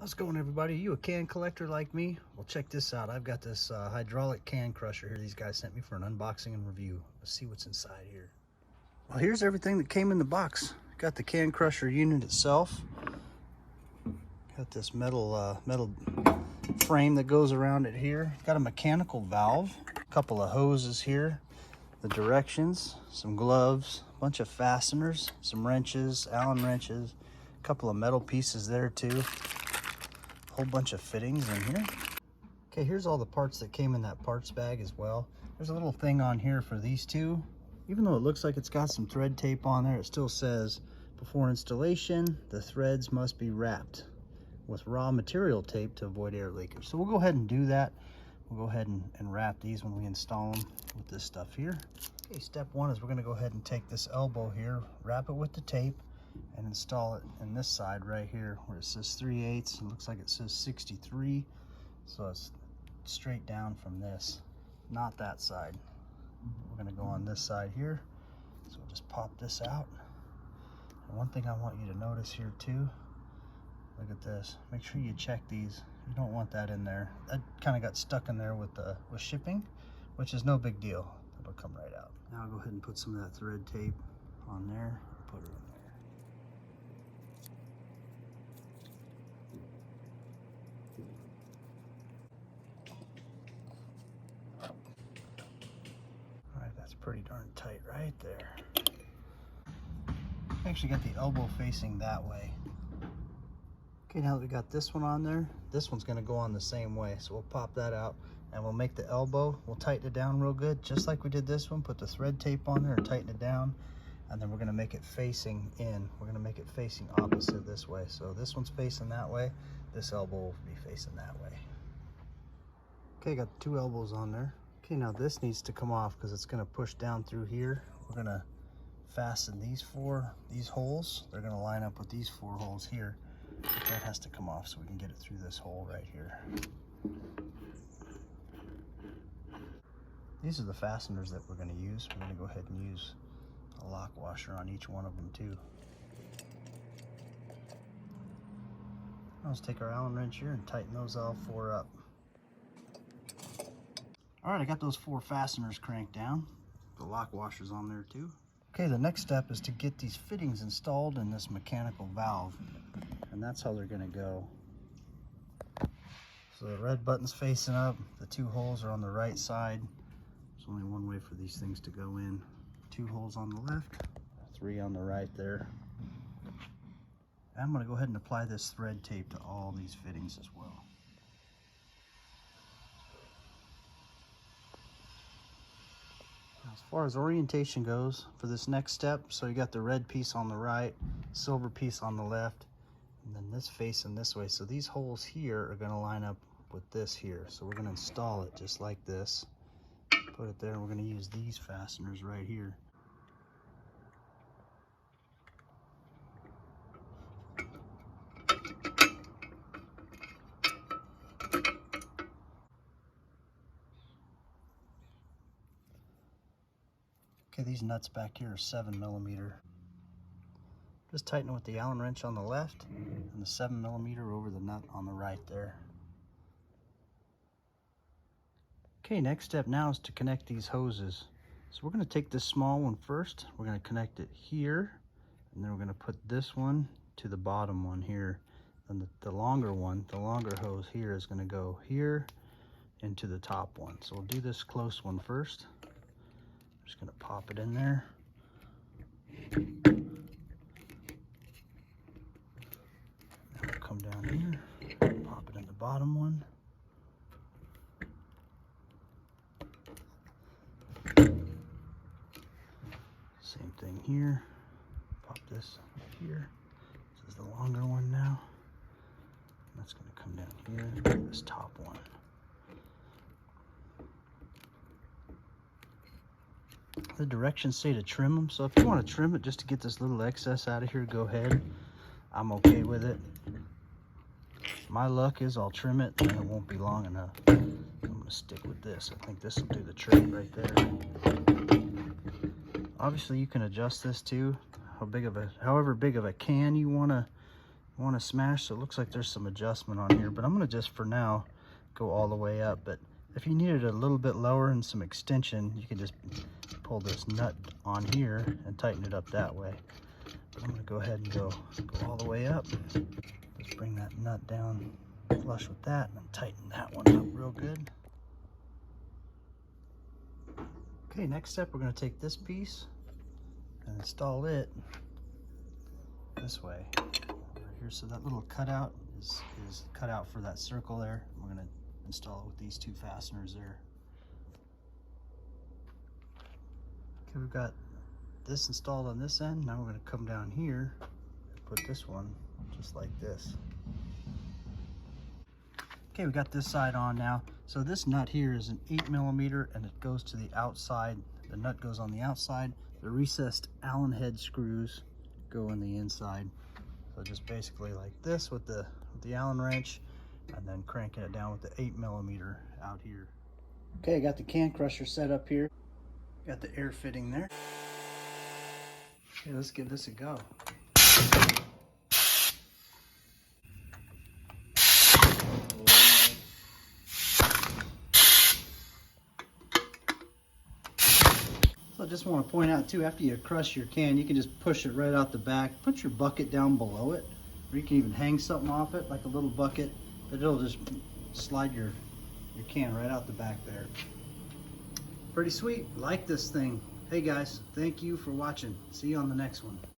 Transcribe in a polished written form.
How's it going, everybody? Are you a can collector like me? Well, check this out. I've got this hydraulic can crusher here these guys sent me for an unboxing and review. Let's see what's inside here. Well, here's everything that came in the box. Got the can crusher unit itself. Got this metal frame that goes around it here. Got a mechanical valve, a couple of hoses here, the directions, some gloves, a bunch of fasteners, some wrenches, Allen wrenches, a couple of metal pieces there too. Whole bunch of fittings in here. Okay, here's all the parts that came in that parts bag as well. There's a little thing on here for these two. Even though it looks like it's got some thread tape on there, it still says before installation the threads must be wrapped with raw material tape to avoid air leakage. So we'll go ahead and do that. We'll go ahead and wrap these when we install them with this stuff here. Okay, step one is we're going to go ahead and take this elbow here, wrap it with the tape, and install it in this side right here where it says 3/8. It looks like it says 63, so it's straight down from this, not that side. We're going to go on this side here, so we'll just pop this out. And one thing I want you to notice here too, look at this, make sure you check these. You don't want that in there. That kind of got stuck in there with shipping, which is no big deal. It'll come right out. Now I'll go ahead and put some of that thread tape on there, put it in there. Pretty darn tight right there. Actually got the elbow facing that way. Okay, now that we got this one on there, this one's going to go on the same way, so we'll pop that out and we'll make the elbow, we'll tighten it down real good just like we did this one. Put the thread tape on there and tighten it down, and then we're going to make it facing in. We're going to make it facing opposite this way. So this one's facing that way, this elbow will be facing that way. Okay, got the two elbows on there. Okay, now this needs to come off because it's going to push down through here. We're going to fasten these holes. They're going to line up with these 4 holes here. But that has to come off so we can get it through this hole right here. These are the fasteners that we're going to use. We're going to go ahead and use a lock washer on each one of them too. Now let's take our Allen wrench here and tighten those all 4 up. All right, I got those 4 fasteners cranked down. The lock washer's on there too. Okay, the next step is to get these fittings installed in this mechanical valve, and that's how they're gonna go. So the red button's facing up, the 2 holes are on the right side. There's only one way for these things to go in. 2 holes on the left, 3 on the right there. And I'm gonna go ahead and apply this thread tape to all these fittings as well. As far as orientation goes for this next step, so you got the red piece on the right, silver piece on the left, and then this facing this way. So these holes here are going to line up with this here. So we're going to install it just like this. Put it there, and we're going to use these fasteners right here. Okay, these nuts back here are 7mm. Just tighten it with the Allen wrench on the left and the 7mm over the nut on the right there. Okay, next step now is to connect these hoses. So we're going to take this small one first. We're going to connect it here, and then we're going to put this one to the bottom one here. And the longer one, the longer hose here is going to go here into the top one. So we'll do this close one first. Just gonna pop it in there. Now we'll come down here, pop it in the bottom one. Same thing here. Pop this here. This is the longer one now. That's gonna come down here to this top one. The directions say to trim them, so if you want to trim it just to get this little excess out of here, go ahead. I'm okay with it. My luck is I'll trim it and it won't be long enough. I'm going to stick with this. I think this will do the trick right there. Obviously you can adjust this too, however big of a can you want to I want to smash, so it looks like there's some adjustment on here, but I'm going to just for now go all the way up. But if you needed a little bit lower and some extension, you can just pull this nut on here and tighten it up that way. But I'm going to go ahead and go all the way up. Just bring that nut down flush with that and then tighten that one up real good. Okay, next step, we're going to take this piece and install it this way right here. So that little cutout is cut out for that circle there. We're going to install it with these two fasteners there. Okay, we've got this installed on this end. Now we're going to come down here and put this one just like this. Okay, we got this side on now. So this nut here is an 8mm and it goes to the outside. The nut goes on the outside. The recessed Allen head screws go in the inside. So just basically like this with the Allen wrench, and then cranking it down with the 8mm out here. Okay, I got the can crusher set up here. Got the air fitting there. Okay, let's give this a go. I just want to point out too, after you crush your can, you can just push it right out the back. Put your bucket down below it, or you can even hang something off it, like a little bucket, but it'll just slide your can right out the back there. Pretty sweet. Like this thing. Hey guys, thank you for watching. See you on the next one.